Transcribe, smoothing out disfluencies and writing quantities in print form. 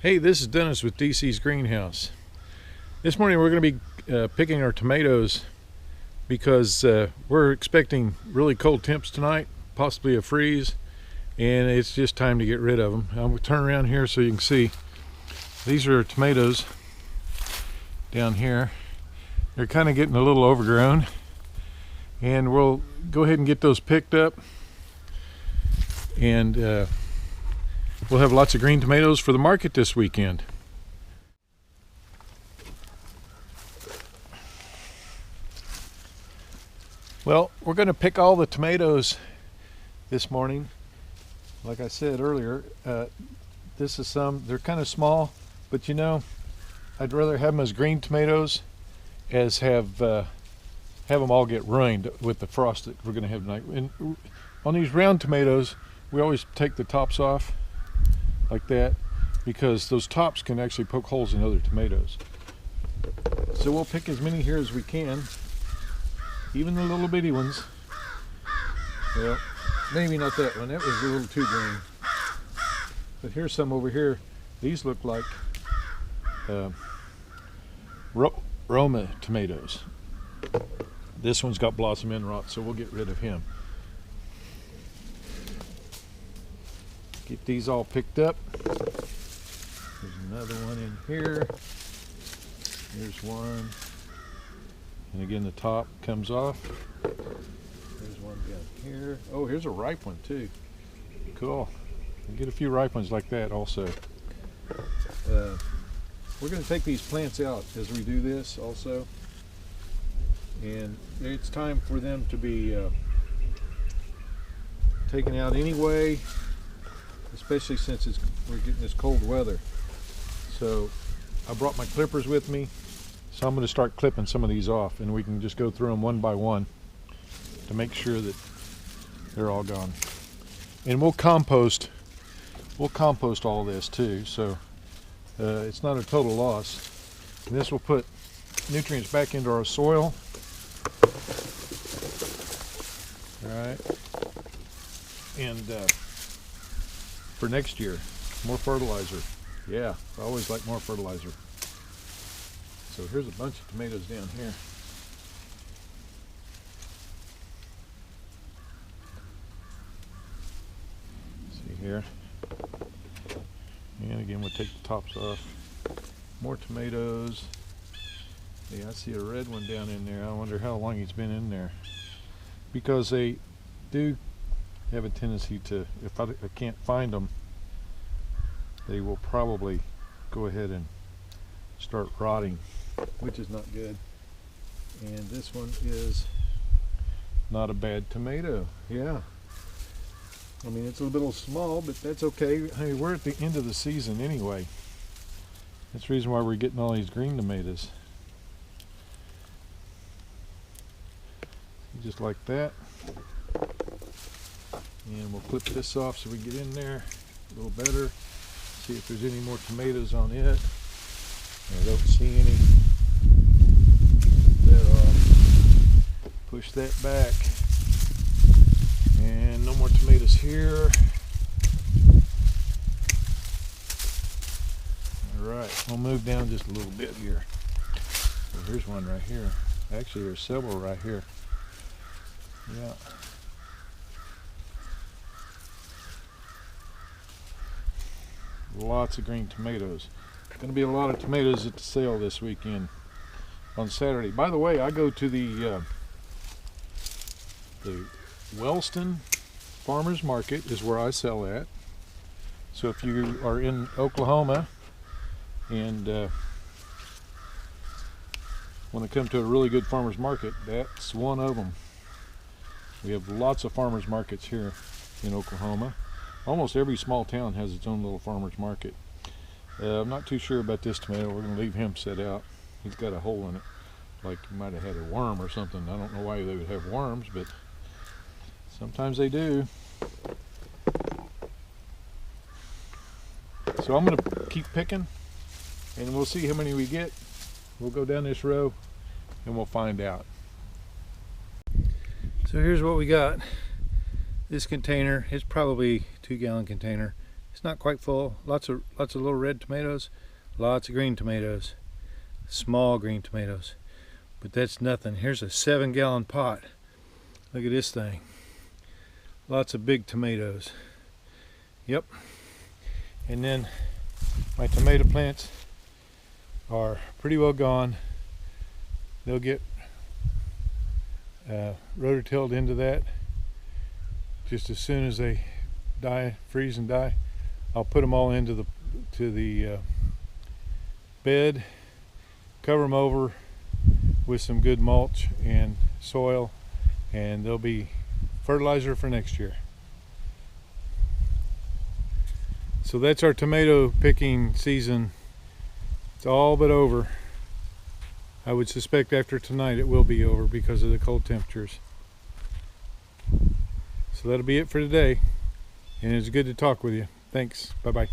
Hey, this is Dennis with DC's Greenhouse. This morning we're going to be picking our tomatoes because we're expecting really cold temps tonight, possibly a freeze, and it's just time to get rid of them. I'm going to turn around here so you can see. These are tomatoes down here. They're kind of getting a little overgrown, and we'll go ahead and get those picked up, and we'll have lots of green tomatoes for the market this weekend. Well, we're going to pick all the tomatoes this morning. Like I said earlier, this is some, they're kind of small, but you know, I'd rather have them as green tomatoes as have them all get ruined with the frost that we're going to have tonight. And on these round tomatoes, we always take the tops off like that, because those tops can actually poke holes in other tomatoes. So we'll pick as many here as we can, even the little bitty ones. Well, maybe not that one, that was a little too green. But here's some over here. These look like Roma tomatoes. This one's got blossom end rot, so we'll get rid of him. Get these all picked up. There's another one in here. There's one. And again, the top comes off. There's one down here. Oh, here's a ripe one too. Cool. We'll get a few ripe ones like that also. We're going to take these plants out as we do this also. And it's time for them to be taken out anyway, especially since we're getting this cold weather. So I brought my clippers with me, so I'm going to start clipping some of these off, and we can just go through them one by one to make sure that they're all gone. And we'll compost all this too, so it's not a total loss. And this will put nutrients back into our soil. All right, and for next year, more fertilizer. Yeah, I always like more fertilizer. So here's a bunch of tomatoes down here. See here. And again, we'll take the tops off. More tomatoes. Yeah, I see a red one down in there. I wonder how long he's been in there. Because they do have a tendency to, if I can't find them, they will probably go ahead and start rotting, which is not good. And this one is not a bad tomato. Yeah, I mean, it's a little small, but that's okay. I mean, we're at the end of the season anyway. That's the reason why we're getting all these green tomatoes. Just like that. And we'll clip this off so we get in there a little better. See if there's any more tomatoes on it. I don't see any. That off. Push that back. And no more tomatoes here. Alright, we'll move down just a little bit here. So here's one right here. Actually, there's several right here. Yeah. Lots of green tomatoes. Going to be a lot of tomatoes at the sale this weekend on Saturday. By the way, I go to the Wellston Farmers Market is where I sell at. So if you are in Oklahoma and want to come to a really good farmers market, that's one of them. We have lots of farmers markets here in Oklahoma. Almost every small town has its own little farmers market. I'm not too sure about this tomato. We're going to leave him set out. He's got a hole in it, like he might have had a worm or something. I don't know why they would have worms, but sometimes they do. So I'm going to keep picking, and we'll see how many we get. We'll go down this row, and we'll find out. So here's what we got. This container, it's probably a 2-gallon container, It's not quite full. Lots of little red tomatoes, lots of green tomatoes, small green tomatoes. But that's nothing. Here's a 7-gallon pot. Look at this thing. Lots of big tomatoes. Yep. And then my tomato plants are pretty well gone. They'll get rototilled into that just as soon as they die, freeze and die. I'll put them all into the bed, cover them over with some good mulch and soil, and they'll be fertilizer for next year. So that's our tomato picking season. It's all but over. I would suspect after tonight it will be over because of the cold temperatures. So that'll be it for today, and it's good to talk with you. Thanks. Bye-bye.